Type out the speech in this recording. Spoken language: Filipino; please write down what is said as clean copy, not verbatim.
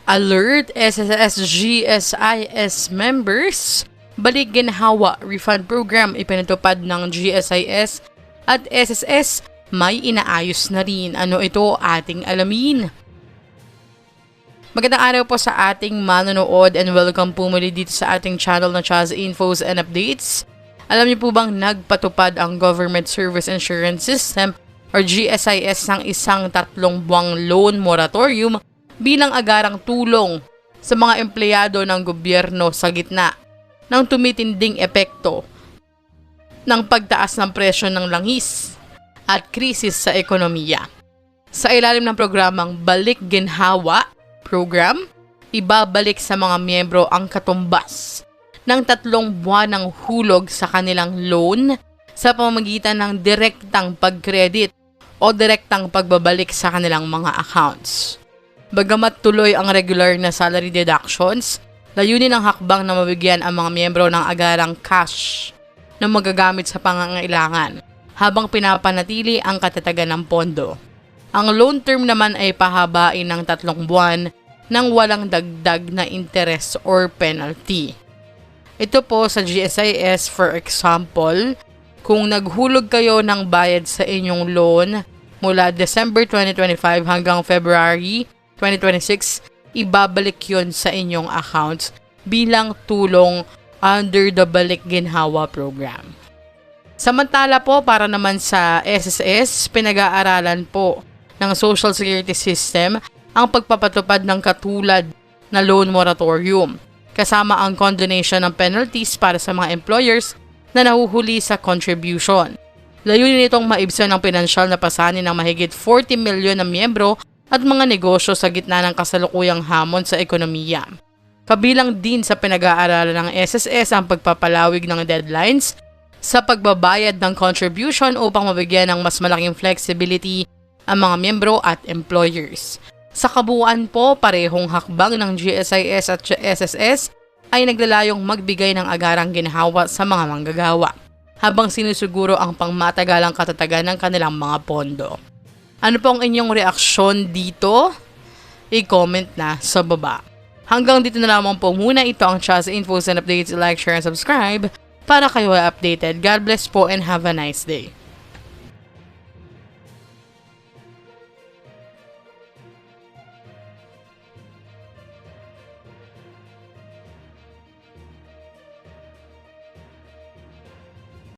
Alert SSS GSIS members, balik ginhawa refund program ipinatupad ng GSIS at SSS may inaayos na rin. Ano ito? Ating alamin. Magandang araw po sa ating manonood and welcome po muli dito sa ating channel na Chaz Infos and Updates. Alam niyo po bang nagpatupad ang Government Service Insurance System or GSIS ng isang 3 buwang loan moratorium bilang agarang tulong sa mga empleyado ng gobyerno sa gitna ng tumitinding epekto ng pagtaas ng presyo ng langis at krisis sa ekonomiya. Sa ilalim ng programang Balik Ginhawa Program, ibabalik sa mga miyembro ang katumbas ng 3 buwan ng hulog sa kanilang loan sa pamamagitan ng direktang pag-credit o direktang pagbabalik sa kanilang mga accounts. Bagamat tuloy ang regular na salary deductions, layunin ng hakbang na mabigyan ang mga miyembro ng agarang cash na magagamit sa pangangailangan habang pinapanatili ang katatagan ng pondo. Ang loan term naman ay pahabain ng 3 buwan nang walang dagdag na interest or penalty. Ito po sa GSIS, for example, kung naghulog kayo ng bayad sa inyong loan mula December 2025 hanggang February 2026, ibabalik yon sa inyong accounts bilang tulong under the Balik Ginhawa Program. Samantala po, para naman sa SSS, pinag-aaralan po ng Social Security System ang pagpapatupad ng katulad na loan moratorium, kasama ang condonation ng penalties para sa mga employers na nahuhuli sa contribution. Layunin nitong maibsan ang pinansyal na pasanin ng mahigit 40 milyon na miyembro at mga negosyo sa gitna ng kasalukuyang hamon sa ekonomiya. Kabilang din sa pinag-aaralan ng SSS ang pagpapalawig ng deadlines sa pagbabayad ng contribution upang mabigyan ng mas malaking flexibility ang mga miyembro at employers. Sa kabuuan po, parehong hakbang ng GSIS at SSS ay naglalayong magbigay ng agarang ginhawa sa mga manggagawa habang sinusuguro ang pangmatagalang katatagan ng kanilang mga pondo. Ano pong inyong reaksyon dito? I-comment na sa baba. Hanggang dito na lamang po muna. Ito ang Chaz Infos and Updates. Like, share, and subscribe para kayo ay updated. God bless po and have a nice day.